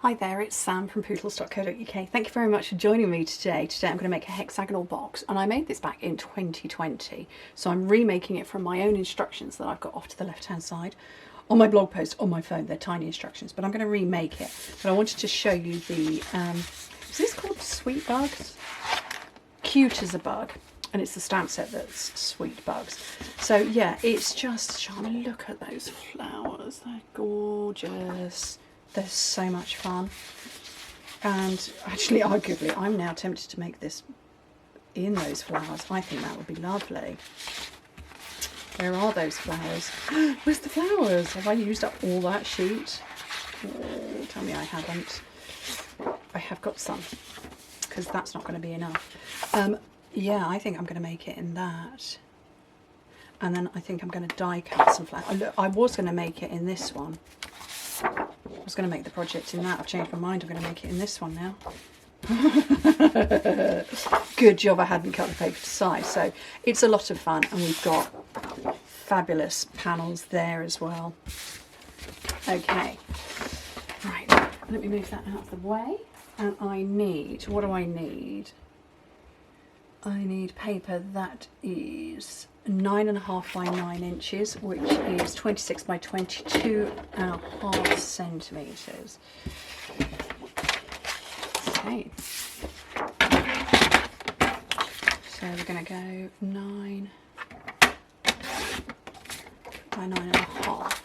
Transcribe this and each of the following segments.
Hi there, it's Sam from Pootles.co.uk. Thank you very much for joining me today. Today I'm going to make a hexagonal box, and I made this back in 2020, so I'm remaking it from my own instructions that I've got off to the left hand side. On my blog post, on my phone, they're tiny instructions, but I'm going to remake it. But I wanted to show you the, is this called Sweet Bugs? Cute as a Bug. And it's the stamp set that's Sweet Bugs. So yeah, it's just, Charlotte, look at those flowers, they're gorgeous. They're so much fun. And actually, arguably, I'm now tempted to make this in those flowers. I think that would be lovely. Where are those flowers? Where's the flowers? Have I used up all that sheet? Oh, tell me I haven't. I have got some, because that's not going to be enough. Yeah, I think I'm going to make it in that. And then I think I'm going to die cut some flowers. I was going to make it in this one. I was going to make the project in that. I've changed my mind. I'm going to make it in this one now. Good job I hadn't cut the paper to size. So it's a lot of fun, and we've got fabulous panels there as well. Okay, right, let me move that out of the way. And I need, what do I need? I need paper that is 9.5 by 9 inches, which is 26 by 22.5 centimetres. Okay. So we're going to go 9 by 9.5.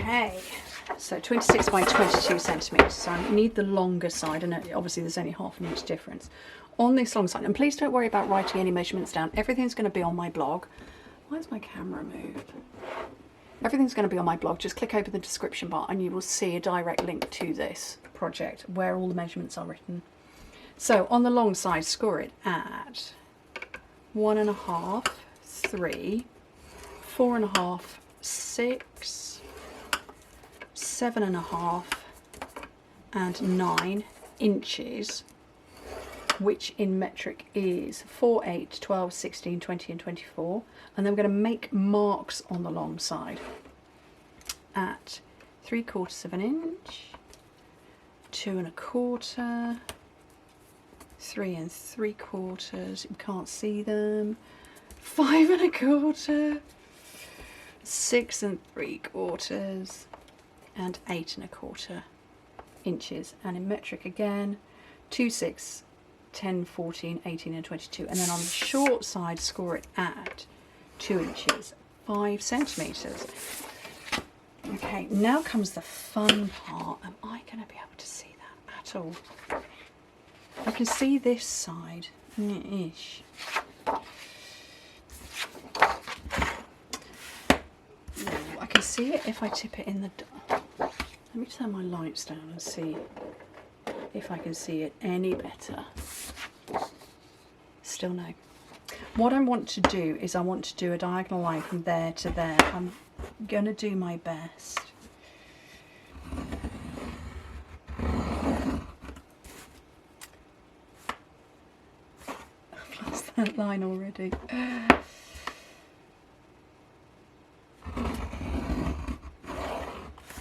Okay, so 26 by 22 centimetres, so I need the longer side, and obviously there's only half an inch difference on this long side. And please don't worry about writing any measurements down, everything's going to be on my blog. Why is my camera moved? Everything's going to be on my blog. Just click over the description bar and you will see a direct link to this project where all the measurements are written. So on the long side, score it at 1.5, 3, 4.5, 6, 7.5 and 9 inches, which in metric is 4, 8, 12, 16, 20 and 24. And then we're going to make marks on the long side at 3/4 of an inch, 2 1/4, 3 3/4, you can't see them, 5 1/4, 6 3/4, and 8 1/4 inches. And in metric again, 2, 6, 10, 14, 18 and 22. And then on the short side, score it at 2 inches, 5 centimetres. Okay, now comes the fun part. Am I going to be able to see that at all? I can see this side, ish. I can see it if I tip it in the dark. Let me turn my lights down and see if I can see it any better. Still no. What I want to do is I want to do a diagonal line from there to there. I'm going to do my best. I've lost that line already.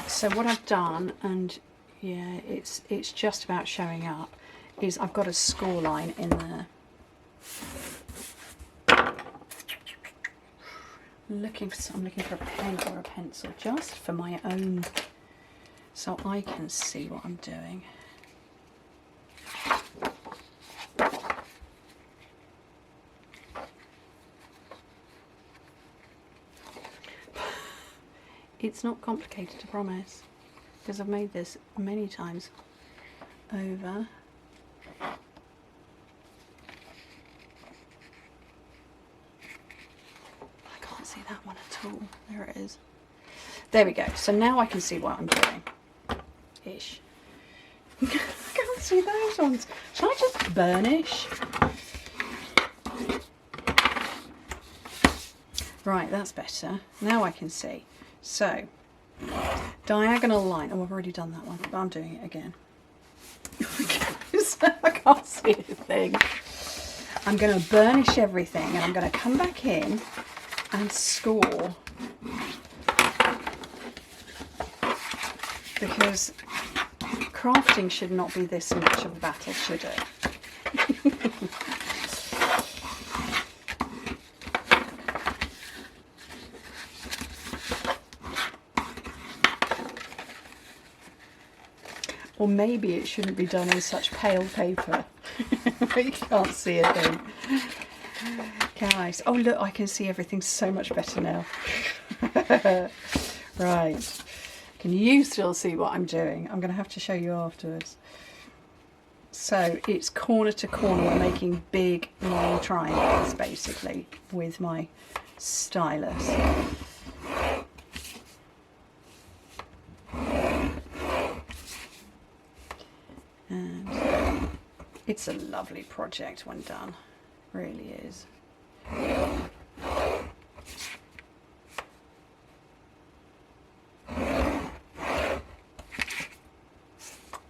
So what I've done, and yeah, it's just about showing up, is I've got a score line in there. I'm looking for a pen or a pencil just for my own, so I can see what I'm doing. It's not complicated, I promise, because I've made this many times over. I can't see that one at all. There it is. There we go. So now I can see what I'm doing. Ish. I can't see those ones. Shall I just burnish? Right, that's better. Now I can see. So, diagonal line. Oh, I've already done that one, but I'm doing it again. I can't see a thing. I'm going to burnish everything, and I'm going to come back in and score, because crafting should not be this much of a battle, should it? Or maybe it shouldn't be done in such pale paper. You can't see a thing. Guys, oh look, I can see everything so much better now. Right. Can you still see what I'm doing? I'm going to have to show you afterwards. So it's corner to corner. We're making big long triangles basically with my stylus. And it's a lovely project when done, really is.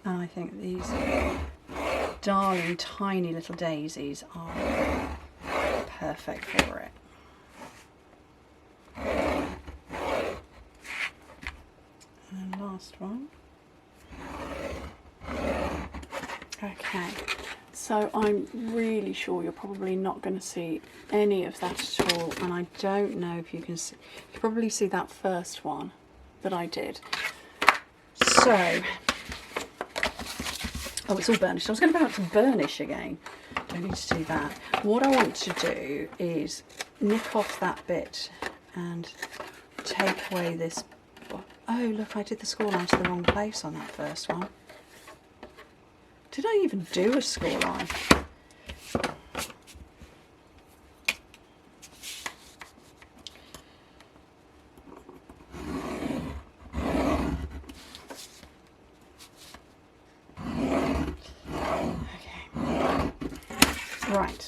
And I think these darling tiny little daisies are perfect for it. And last one. Okay, so I'm really sure you're probably not going to see any of that at all, and I don't know if you can see. You can probably see that first one that I did. So, oh, it's all burnished. I was about to burnish again. Don't need to do that. What I want to do is nick off that bit and take away this. Oh, look, I did the score line to the wrong place on that first one. Did I even do a score line? Right,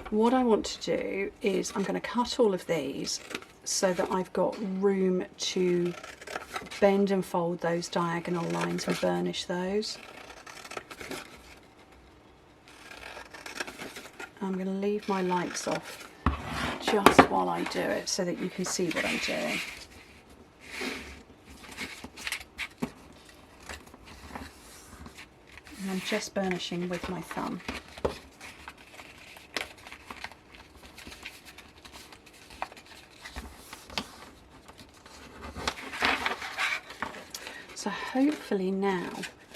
what I want to do is I'm going to cut all of these so that I've got room to bend and fold those diagonal lines and burnish those. I'm going to leave my lights off just while I do it so that you can see what I'm doing. And I'm just burnishing with my thumb. So hopefully now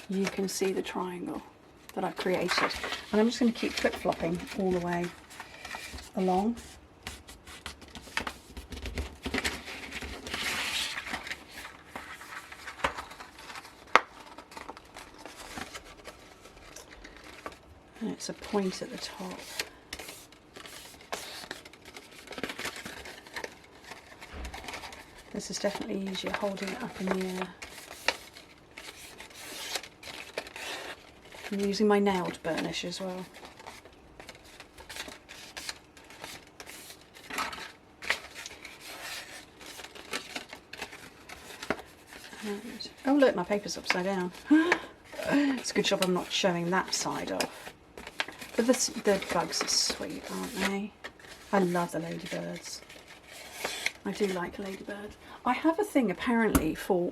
you can see the triangle that I've created. And I'm just going to keep flip-flopping all the way along. And it's a point at the top. This is definitely easier holding it up in the air. I'm using my nailed burnish as well. And, oh look, my paper's upside down. It's a good job I'm not showing that side off. But the bugs are sweet, aren't they? I love the ladybirds. I do like ladybirds. I have a thing apparently for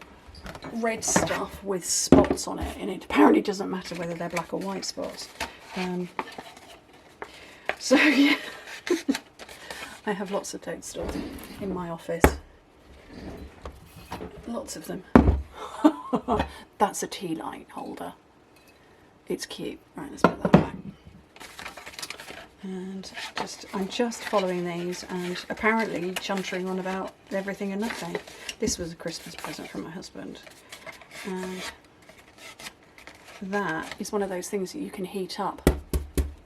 red stuff with spots on it, and it apparently doesn't matter whether they're black or white spots. So yeah, I have lots of toadstools in my office. Lots of them. That's a tea light holder. It's cute. Right, let's put that back. And I'm just following these and apparently chuntering on about everything and nothing. This was a Christmas present from my husband. And that is one of those things that you can heat up.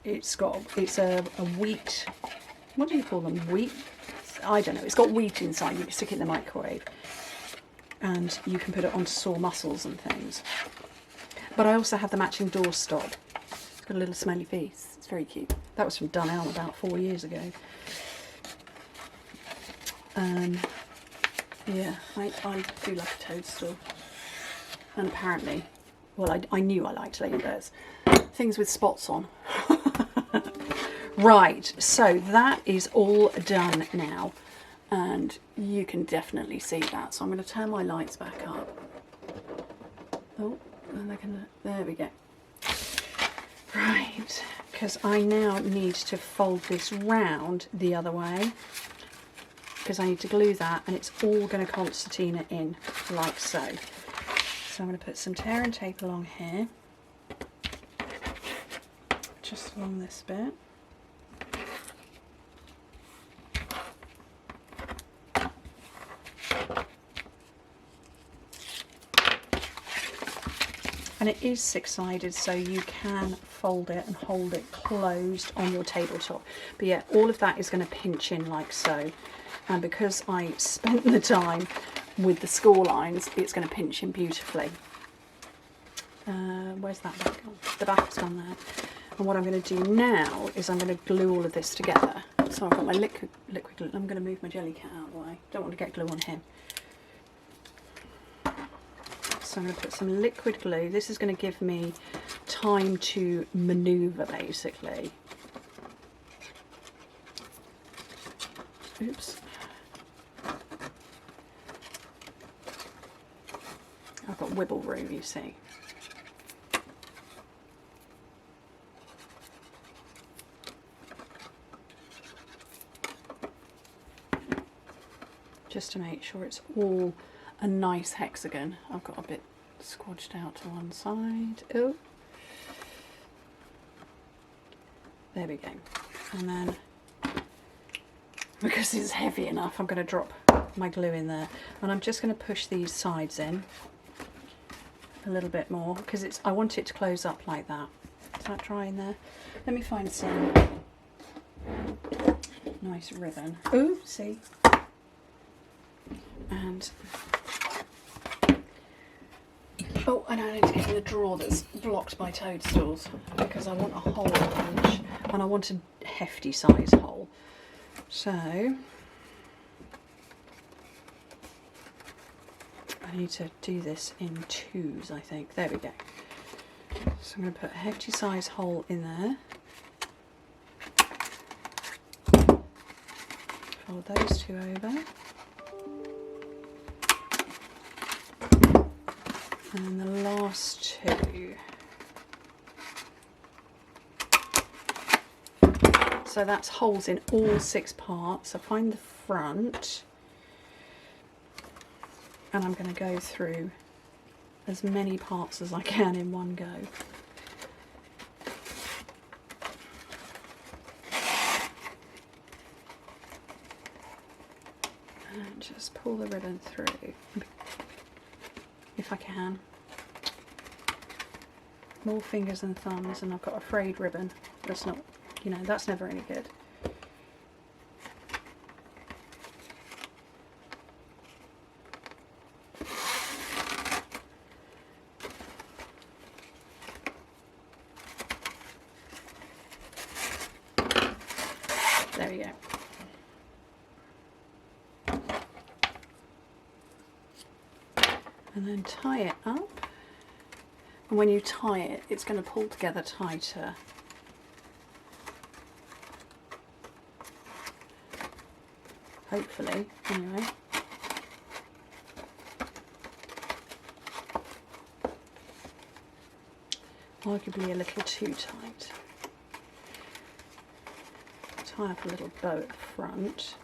It's a wheat, what do you call them? Wheat? I don't know. It's got wheat inside. You can stick it in the microwave and you can put it onto sore muscles and things. But I also have the matching doorstop. It's got a little smelly piece. It's very cute. That was from Dunelm about 4 years ago. Yeah, I do like a toadstool. And apparently, well, I knew I liked ladybirds. Things with spots on. Right, so that is all done now, and you can definitely see that. So I'm going to turn my lights back up. Oh, and there we go. Right, because I now need to fold this round the other way, because I need to glue that, and it's all going to concertina in like so. So I'm going to put some tear and tape along here, just along this bit. And it is six-sided, so you can fold it and hold it closed on your tabletop. But yeah, all of that is going to pinch in like so. And because I spent the time with the score lines, it's going to pinch in beautifully. Where's that back gone? The back's gone there. And what I'm going to do now is I'm going to glue all of this together. So I've got my liquid glue. I'm going to move my jelly cat out of the way. Don't want to get glue on him. So I'm going to put some liquid glue. This is going to give me time to manoeuvre, basically. Oops. I've got wibble room, you see. Just to make sure it's all a nice hexagon. I've got a bit squodged out to one side. Oh, there we go. And then, because it's heavy enough, I'm going to drop my glue in there, and I'm just going to push these sides in a little bit more, because I want it to close up like that. Is that dry in there? Let me find some nice ribbon. Oh, see. And oh, and I need to get in the drawer that's blocked by toadstools, because I want a hole punch, and I want a hefty size hole. So I need to do this in twos, I think. There we go. So I'm going to put a hefty size hole in there. Fold those two over. And then the last two. So that's holes in all 6 parts. So find the front, and I'm going to go through as many parts as I can in one go. And just pull the ribbon through, if I can. More fingers and thumbs, and I've got a frayed ribbon. That's not, you know, that's never any good. There we go. And then tie it up. And when you tie it, it's going to pull together tighter. Hopefully, anyway. Arguably a little too tight. Tie up a little bow at the front.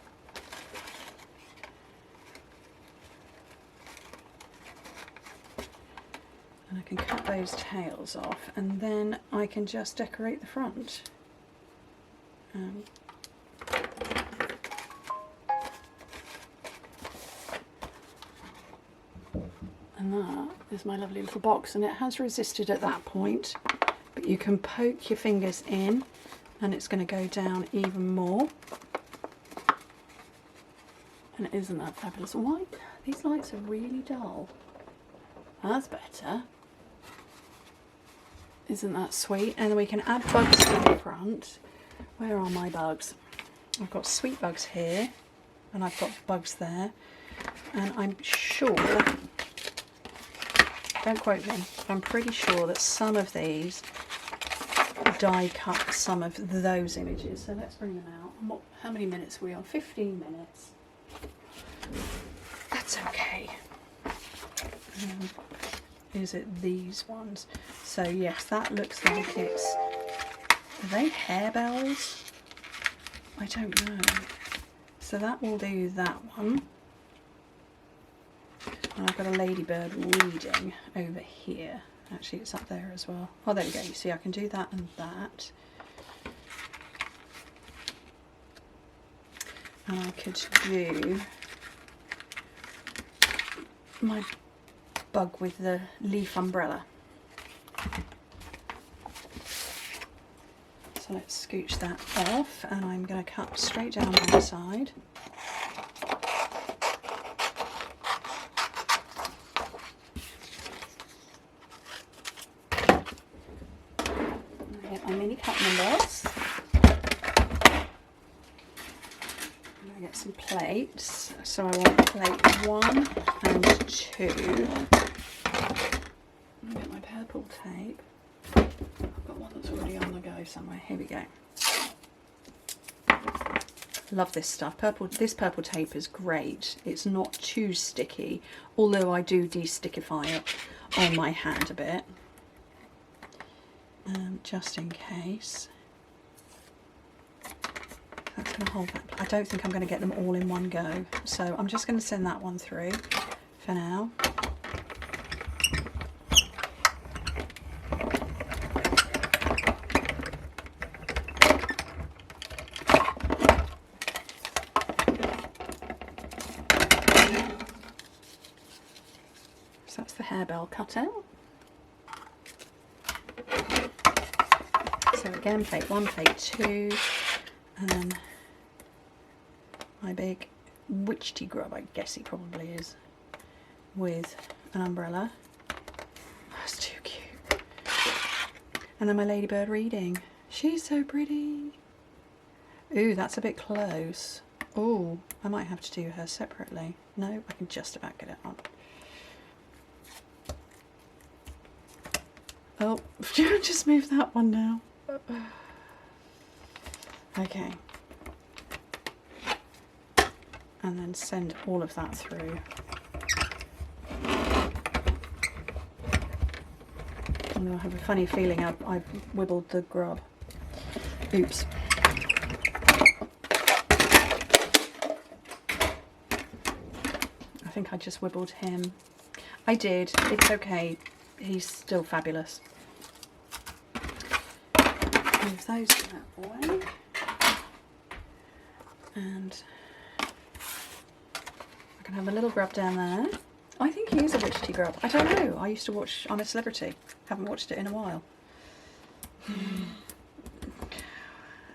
And I can cut those tails off, and then I can just decorate the front. And that is my lovely little box, and it has resisted at that point, but you can poke your fingers in and it's going to go down even more. And isn't that fabulous? Why? These lights are really dull. That's better. Isn't that sweet? And then we can add bugs to the front. Where are my bugs? I've got sweet bugs here, and I've got bugs there. And I'm sure, don't quote me, I'm pretty sure that some of these die cut some of those images. So let's bring them out. How many minutes are we on? 15 minutes. That's okay. Is it these ones? So yes, that looks like it's... Are they harebells? I don't know. So that will do that one. And I've got a ladybird reading over here. Actually, it's up there as well. Oh, there we go. You see, I can do that and that. And I could do my bug with the leaf umbrella. So let's scooch that off, and I'm going to cut straight down one side. I get my mini cutting boards. I'm going to get some plates. So I want plate 1 and 2. I'll get my purple tape. I've got one that's already on the go somewhere. Here we go. Love this stuff. This purple tape is great. It's not too sticky, although I do de-stickify it on my hand a bit, just in case. That's going to hold that. I don't think I'm going to get them all in one go, so I'm just going to send that one through for now. So that's the harebell cut out. So again, plate 1, plate 2, and then my big witchy grub, I guess he probably is, with an umbrella. That's too cute. And then my ladybird reading. She's so pretty. Ooh, that's a bit close. Ooh, I might have to do her separately. No, I can just about get it on. Oh, just move that one now. Okay. And then send all of that through. And I have a funny feeling I've wibbled the grub. Oops. I think I just wibbled him. I did. It's okay. He's still fabulous. Move those that way. And I can have a little grub down there. I think he is a witchy grub. I don't know. I used to watch I'm a Celebrity. Haven't watched it in a while.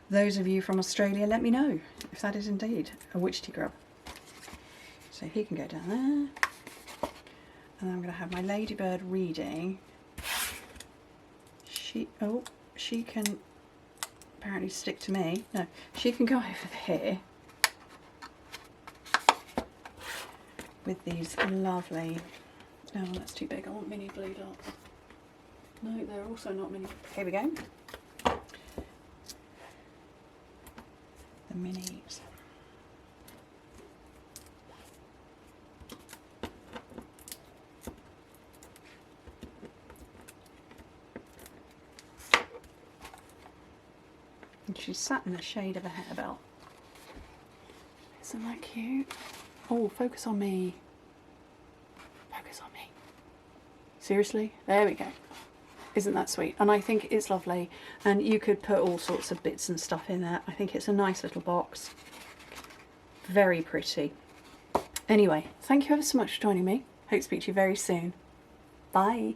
Those of you from Australia, let me know if that is indeed a witchy grub. So he can go down there. And I'm going to have my ladybird reading. She can apparently stick to me. No, she can go over here with these lovely... Oh, that's too big. I want mini blue dots. No, they're also not mini. Here we go. The minis. And she's sat in the shade of a harebell. Isn't that cute? Oh, focus on me. Focus on me. Seriously? There we go. Isn't that sweet? And I think it's lovely. And you could put all sorts of bits and stuff in there. I think it's a nice little box. Very pretty. Anyway, thank you ever so much for joining me. Hope to speak to you very soon. Bye.